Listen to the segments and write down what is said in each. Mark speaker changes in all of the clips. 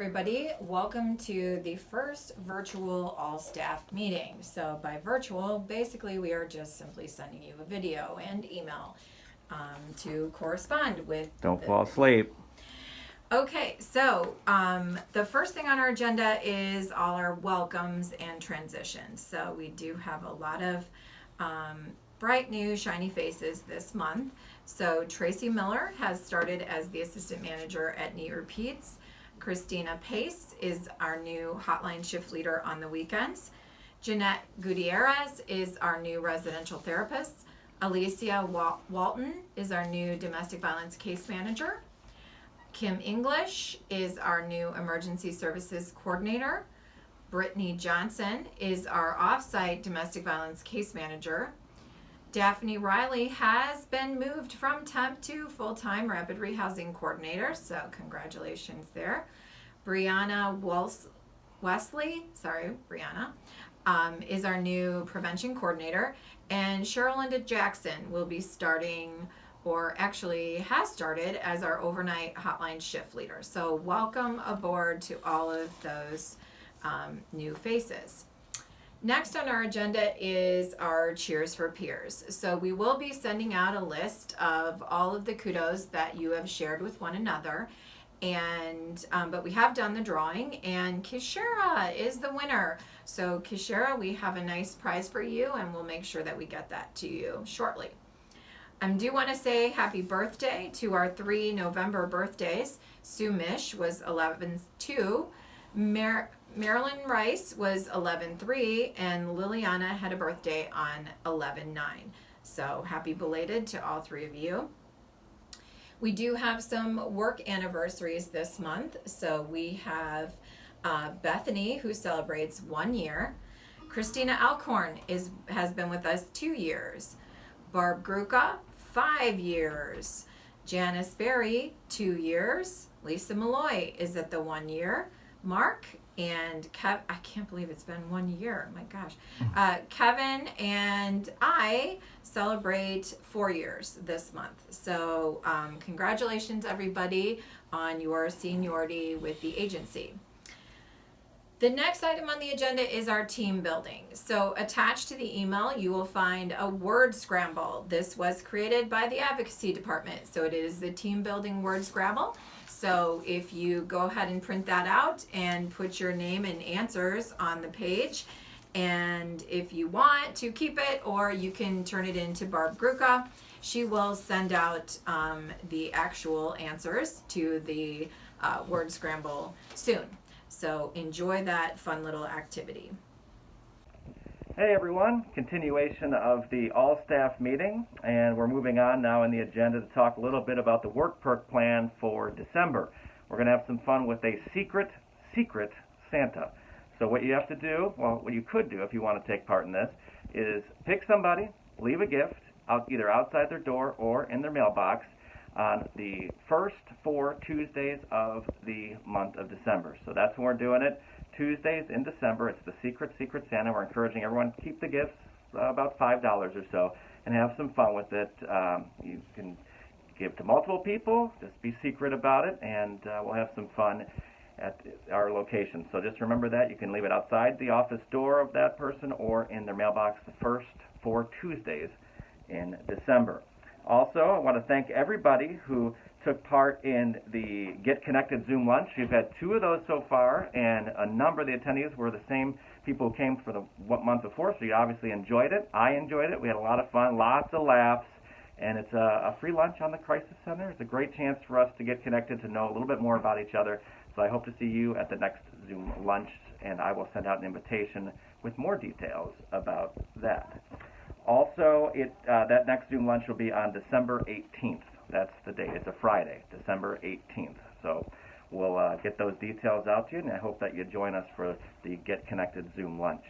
Speaker 1: everybody. Welcome to the first virtual all-staff meeting. So by virtual, basically we are just simply sending you a video and email to correspond with.
Speaker 2: Don't fall asleep.
Speaker 1: Okay, so the first thing on our agenda is all our welcomes and transitions. So we do have a lot of bright new shiny faces this month. So Tracy Miller has started as the assistant manager at Neat Repeats. Christina Pace is our new hotline shift leader on the weekends. Jeanette Gutierrez is our new residential therapist. Alicia Walton is our new domestic violence case manager. Kim English is our new emergency services coordinator. Brittany Johnson is our off-site domestic violence case manager. Daphne Riley has been moved from temp to full-time rapid rehousing coordinator, so congratulations there. Brianna Wesley, is our new prevention coordinator, and Cherylinda Jackson will be starting, or actually has started, as our overnight hotline shift leader. So welcome aboard to all of those new faces. Next on our agenda is our Cheers for Peers. So we will be sending out a list of all of the kudos that you have shared with one another. And but we have done the drawing, and Kishara is the winner. So Kishara, we have a nice prize for you, and we'll make sure that we get that to you shortly. I do want to say happy birthday to our 3 November birthdays. Sue Mish was 11-2. Marilyn Rice was 11-3, and Liliana had a birthday on 11-9. So happy belated to all 3 of you. We do have some work anniversaries this month. So we have Bethany, who celebrates 1 year. Christina Alcorn has been with us 2 years. Barb Gruca, 5 years. Janice Berry, 2 years. Lisa Malloy is at the 1 year mark. And I can't believe it's been 1 year. My gosh. Kevin and I celebrate 4 years this month. So congratulations, everybody, on your seniority with the agency. The next item on the agenda is our team building. So attached to the email, you will find a word scramble. This was created by the advocacy department. So it is the team building word scramble. So if you go ahead and print that out and put your name and answers on the page, and if you want to keep it, or you can turn it in to Barb Gruca, she will send out the actual answers to the word scramble soon. So enjoy that fun little activity.
Speaker 2: Hey everyone, continuation of the all-staff meeting, and we're moving on now in the agenda to talk a little bit about the work perk plan for December. We're going to have some fun with a secret Santa. So what you have to do, well, what you could do if you want to take part in this, is pick somebody, leave a gift, either outside their door or in their mailbox, on the first 4 Tuesdays of the month of December. So that's when we're doing it. Tuesdays in December. It's the secret Santa. We're encouraging everyone to keep the gifts about $5 or so and have some fun with it. You can give to multiple people. Just be secret about it, and we'll have some fun at our location. So just remember that. You can leave it outside the office door of that person or in their mailbox the first 4 Tuesdays in December. Also, I want to thank everybody who took part in the Get Connected Zoom lunch. We've had 2 of those so far, and a number of the attendees were the same people who came for the month before, so you obviously enjoyed it. I enjoyed it. We had a lot of fun, lots of laughs, and it's a free lunch on the Crisis Center. It's a great chance for us to get connected, to know a little bit more about each other. So I hope to see you at the next Zoom lunch, and I will send out an invitation with more details about that. Also, that next Zoom lunch will be on December 18th. That's the date. It's a Friday, December 18th. So we'll get those details out to you, and I hope that you join us for the Get Connected Zoom lunch.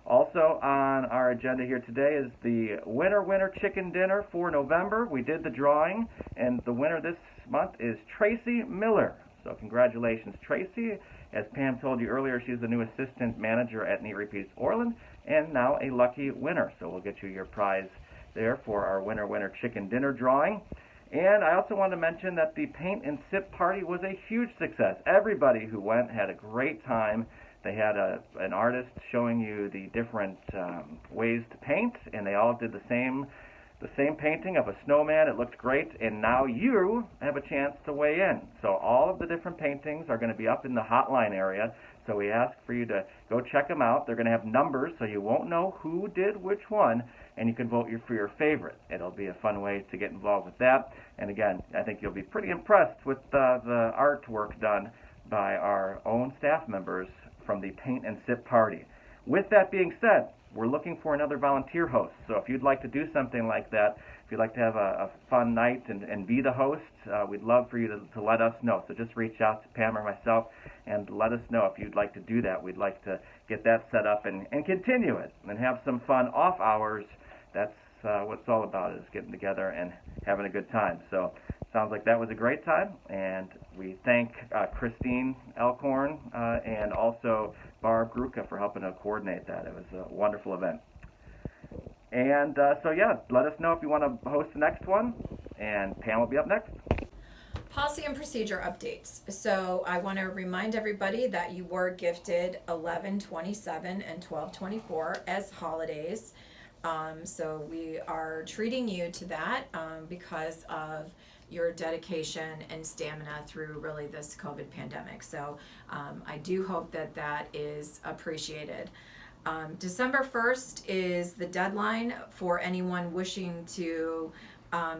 Speaker 2: Also on our agenda here today is the Winner Chicken Dinner for November. We did the drawing, and the winner this month is Tracy Miller. So congratulations, Tracy. As Pam told you earlier, she's the new assistant manager at Neat Repeats Orland, and now a lucky winner. So we'll get you your prize there for our Winner Chicken Dinner drawing. And I also want to mention that the paint and sip party was a huge success. Everybody who went had a great time. They had an artist showing you the different ways to paint, and they all did the same painting of a snowman. It looked great, and now you have a chance to weigh in. So all of the different paintings are going to be up in the hotline area. So we ask for you to go check them out. They're going to have numbers, so you won't know who did which one, and you can vote for your favorite. It'll be a fun way to get involved with that. And again, I think you'll be pretty impressed with the artwork done by our own staff members from the Paint and Sip Party. With that being said, we're looking for another volunteer host. So if you'd like to do something like that, if you'd like to have a fun night and be the host, we'd love for you to let us know. So just reach out to Pam or myself and let us know if you'd like to do that. We'd like to get that set up and continue it and have some fun off hours. That's what it's all about, is getting together and having a good time. So sounds like that was a great time, and we thank Christine Elkhorn and also Barb Gruca for helping to coordinate that. It was a wonderful event. And so yeah, let us know if you want to host the next one, and Pam will be up next.
Speaker 1: Policy and procedure updates. So I want to remind everybody that you were gifted 11/27 and 12/24 as holidays. So we are treating you to that because of your dedication and stamina through really this COVID pandemic. So I do hope that that is appreciated. December 1st is the deadline for anyone wishing to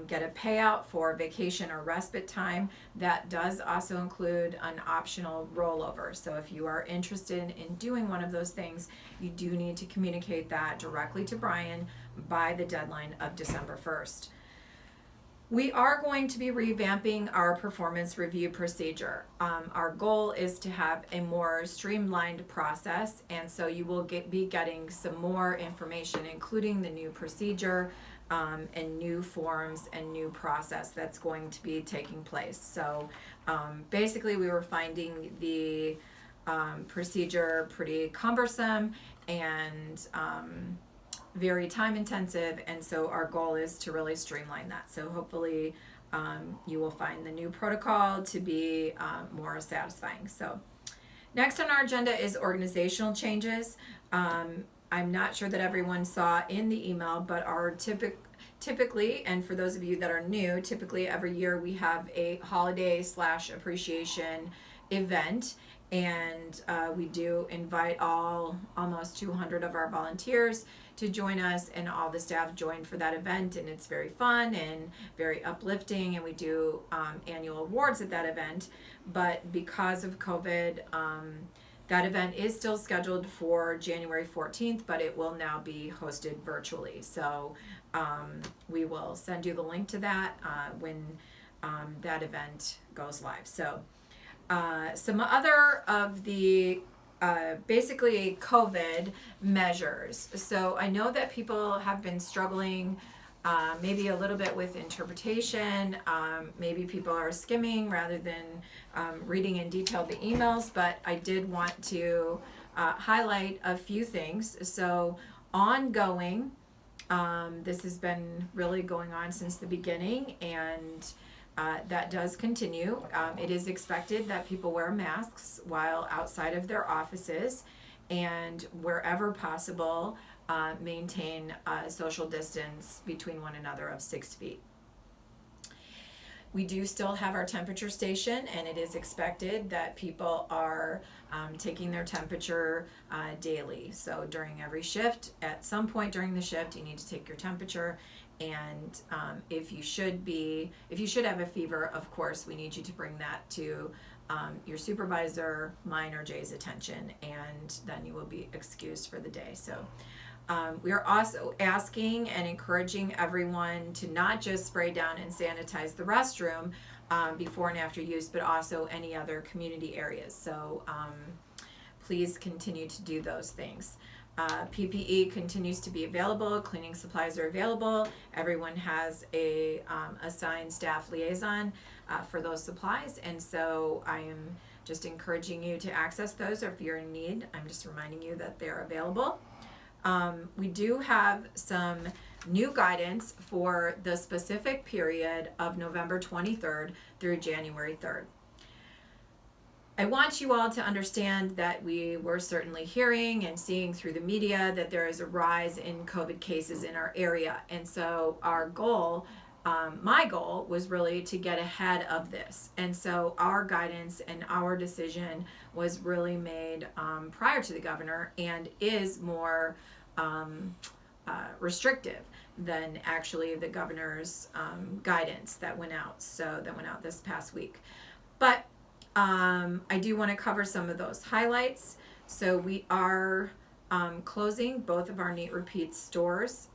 Speaker 1: get a payout for vacation or respite time. That does also include an optional rollover. So if you are interested in doing one of those things, you do need to communicate that directly to Brian by the deadline of December 1st. We are going to be revamping our performance review procedure. Our goal is to have a more streamlined process, and so you will be getting some more information, including the new procedure and new forms and new process that's going to be taking place. So basically we were finding the procedure pretty cumbersome and very time intensive, and so our goal is to really streamline that. So hopefully you will find the new protocol to be more satisfying. So next on our agenda is organizational changes. I'm not sure that everyone saw in the email, but our typically, and for those of you that are new, typically every year we have a holiday/appreciation event, and we do invite almost 200 of our volunteers to join us, and all the staff join for that event, and it's very fun and very uplifting, and we do annual awards at that event. But because of COVID, that event is still scheduled for January 14th, but it will now be hosted virtually. So we will send you the link to that when that event goes live. So some other of the basically COVID measures. So I know that people have been struggling maybe a little bit with interpretation. Maybe people are skimming rather than reading in detail the emails, but I did want to highlight a few things. So ongoing, this has been really going on since the beginning, and that does continue. It is expected that people wear masks while outside of their offices, and wherever possible, maintain a social distance between one another of 6 feet. We do still have our temperature station, and it is expected that people are taking their temperature daily. So during every shift, at some point during the shift, you need to take your temperature. And if you should have a fever, of course, we need you to bring that to your supervisor, mine, or Jay's attention, and then you will be excused for the day. So we are also asking and encouraging everyone to not just spray down and sanitize the restroom before and after use, but also any other community areas. So please continue to do those things. PPE continues to be available. Cleaning supplies are available. Everyone has a assigned staff liaison for those supplies, and so I am just encouraging you to access those, or if you're in need, I'm just reminding you that they're available. We do have some new guidance for the specific period of November 23rd through January 3rd. I want you all to understand that we were certainly hearing and seeing through the media that there is a rise in COVID cases in our area. And so our goal, my goal, was really to get ahead of this. And so our guidance and our decision was really made prior to the governor and is more restrictive than actually the governor's guidance that went out. So that went out this past week. But I do want to cover some of those highlights. So we are closing both of our Neat Repeat stores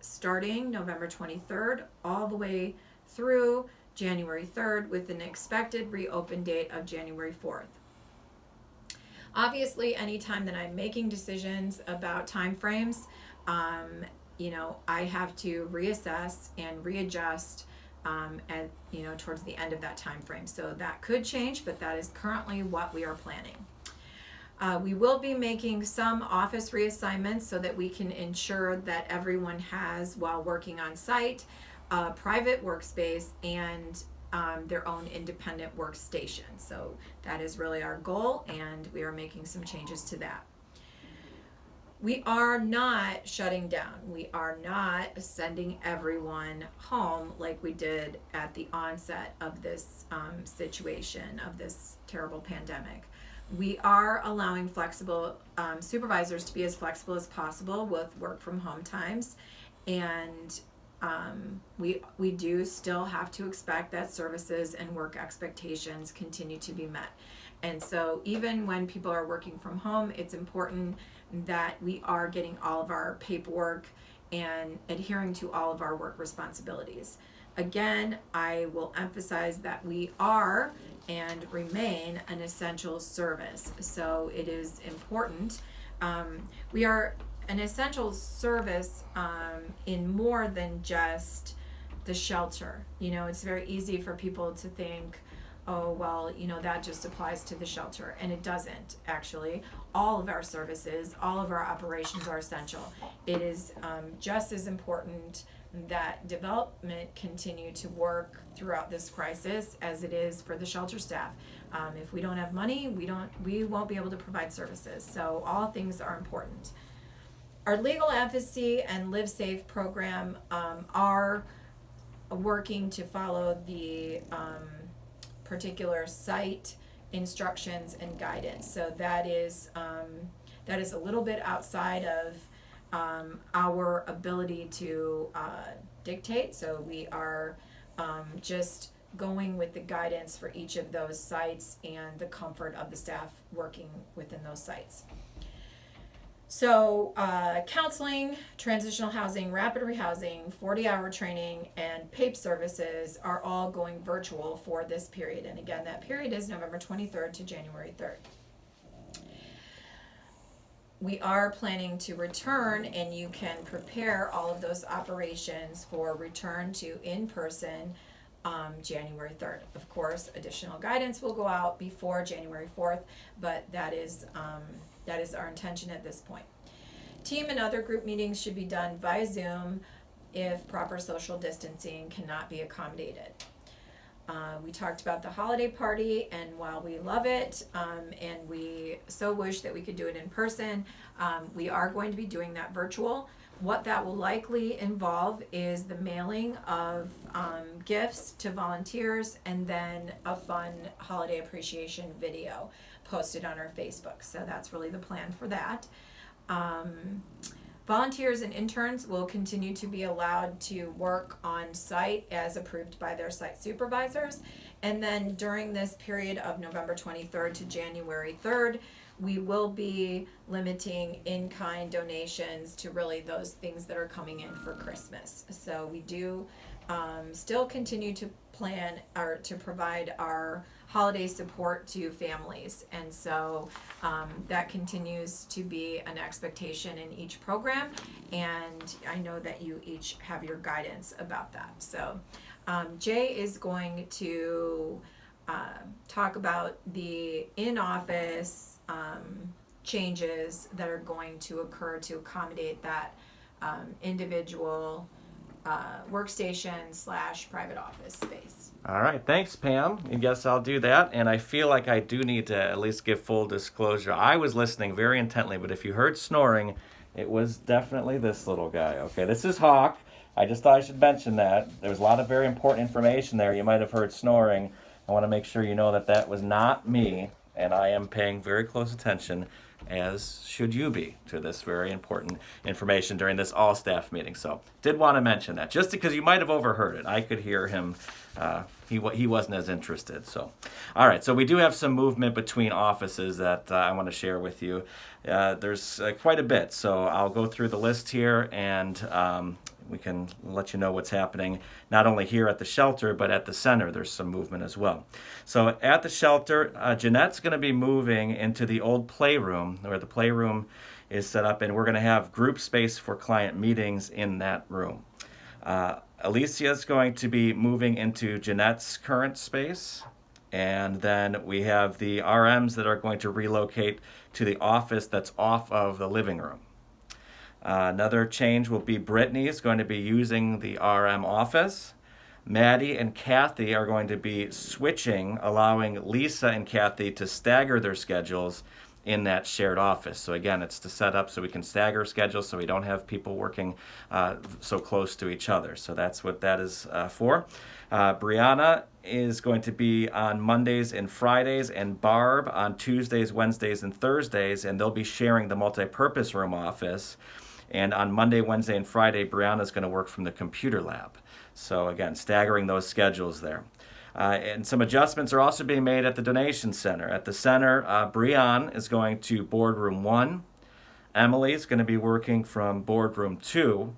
Speaker 1: starting November 23rd all the way through January 3rd with an expected reopen date of January 4th. Obviously, anytime that I'm making decisions about timeframes, I have to reassess and readjust towards the end of that time frame. So that could change, but that is currently what we are planning. We will be making some office reassignments so that we can ensure that everyone has, while working on site, a private workspace and their own independent workstation. So that is really our goal, and we are making some changes to that. We are not shutting down. We are not sending everyone home like we did at the onset of this situation, of this terrible pandemic. We are allowing flexible supervisors to be as flexible as possible with work from home times. And we do still have to expect that services and work expectations continue to be met. And so even when people are working from home, it's important that we are getting all of our paperwork and adhering to all of our work responsibilities. Again, I will emphasize that we are and remain an essential service. So it is important. We are an essential service in more than just the shelter. It's very easy for people to think, oh, well, that just applies to the shelter. And it doesn't, actually. All of our services, all of our operations are essential. It is just as important that development continue to work throughout this crisis as it is for the shelter staff. If we don't have money, we won't be able to provide services. So all things are important. Our legal advocacy and Live Safe program are working to follow the particular site instructions and guidance. So that is a little bit outside of our ability to dictate. So we are just going with the guidance for each of those sites and the comfort of the staff working within those sites. So counseling, transitional housing, rapid rehousing, 40-hour training, and PAPE services are all going virtual for this period. And again, that period is November 23rd to January 3rd. We are planning to return, and you can prepare all of those operations for return to in-person January 3rd. Of course, additional guidance will go out before January 4th, but that is our intention at this point. Team and other group meetings should be done via Zoom if proper social distancing cannot be accommodated. We talked about the holiday party, and while we love it and we so wish that we could do it in person, we are going to be doing that virtual. What that will likely involve is the mailing of gifts to volunteers and then a fun holiday appreciation video posted on our Facebook. So that's really the plan for that. Volunteers and interns will continue to be allowed to work on site as approved by their site supervisors. And then during this period of November 23rd to January 3rd, we will be limiting in-kind donations to really those things that are coming in for Christmas. So we do still continue to plan or to provide our holiday support to families. And so that continues to be an expectation in each program. And I know that you each have your guidance about that. So Jay is going to talk about the in-office changes that are going to occur to accommodate that individual workstation / private office space.
Speaker 2: All right, thanks, Pam. I guess I'll do that. And I feel like I do need to at least give full disclosure. I was listening very intently, but if you heard snoring, it was definitely this little guy. Okay, this is Hawk. I just thought I should mention that. There was a lot of very important information there. You might have heard snoring. I want to make sure you know that that was not me, and I am paying very close attention, as should you be, to this very important information during this all-staff meeting. So did want to mention that, just because you might have overheard it. I could hear him. He wasn't as interested. So, all right. So we do have some movement between offices that I want to share with you. There's quite a bit. So I'll go through the list here, and we can let you know what's happening not only here at the shelter, but at the center. There's some movement as well. So at the shelter, Jeanette's going to be moving into the old playroom, where the playroom is set up, and we're going to have group space for client meetings in that room. Alicia's going to be moving into Jeanette's current space. And then we have the RMs that are going to relocate to the office that's off of the living room. Another change will be Brittany is going to be using the RM office. Maddie and Kathy are going to be switching, allowing Lisa and Kathy to stagger their schedules in that shared office. So again, it's to set up so we can stagger schedules so we don't have people working so close to each other. So that's what that is for. Brianna is going to be on Mondays and Fridays, and Barb on Tuesdays, Wednesdays, and Thursdays, and they'll be sharing the multi-purpose room office. And on Monday, Wednesday, and Friday, Brianna's going to work from the computer lab. So again, staggering those schedules there. And some adjustments are also being made at the donation center. At the center, Brianne is going to boardroom 1. Emily is going to be working from boardroom 2.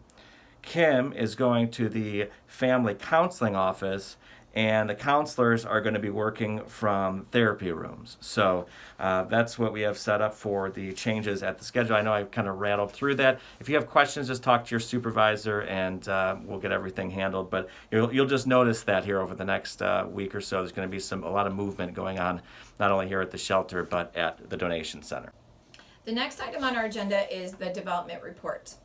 Speaker 2: Kim is going to the family counseling office, and the counselors are going to be working from therapy rooms. So that's what we have set up for the changes at the schedule. I know I've kind of rattled through that. If you have questions, just talk to your supervisor, and we'll get everything handled. But you'll just notice that here over the next week or so, there's going to be a lot of movement going on, not only here at the shelter, but at the donation center.
Speaker 1: The next item on our agenda is the development report.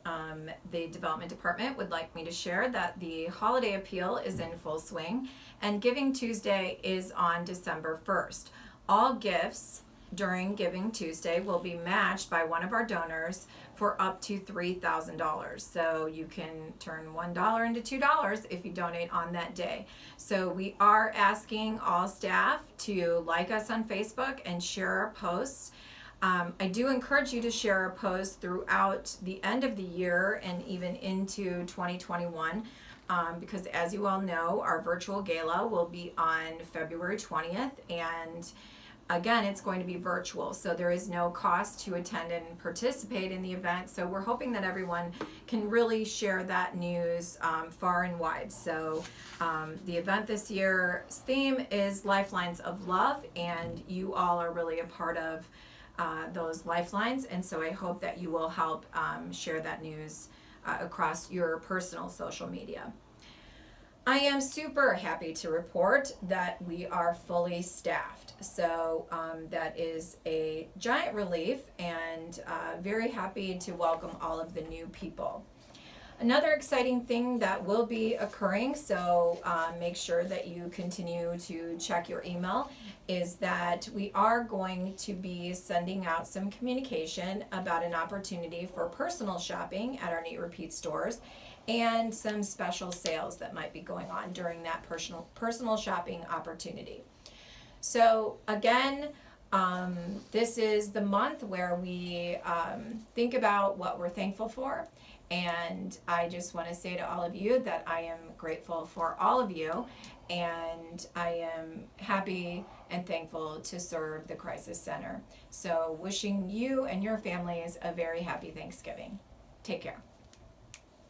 Speaker 1: The development department would like me to share that the holiday appeal is in full swing, and Giving Tuesday is on December 1st. All gifts during Giving Tuesday will be matched by one of our donors for up to $3,000. So you can turn $1 into $2 if you donate on that day. So we are asking all staff to like us on Facebook and share our posts. I do encourage you to share our posts throughout the end of the year and even into 2021, because as you all know, our virtual gala will be on February 20th, and again, it's going to be virtual, so there is no cost to attend and participate in the event. So we're hoping that everyone can really share that news far and wide. So the event this year's theme is Lifelines of Love, and you all are really a part of those lifelines, and so I hope that you will help share that news across your personal social media. I am super happy to report that we are fully staffed, so that is a giant relief, and very happy to welcome all of the new people. Another exciting thing that will be occurring, so make sure that you continue to check your email, is that we are going to be sending out some communication about an opportunity for personal shopping at our Neat Repeat stores, and some special sales that might be going on during that personal shopping opportunity. So again, this is the month where we think about what we're thankful for. And I just want to say to all of you that I am grateful for all of you, and I am happy and thankful to serve the Crisis Center. So wishing you and your families a very happy Thanksgiving. Take care.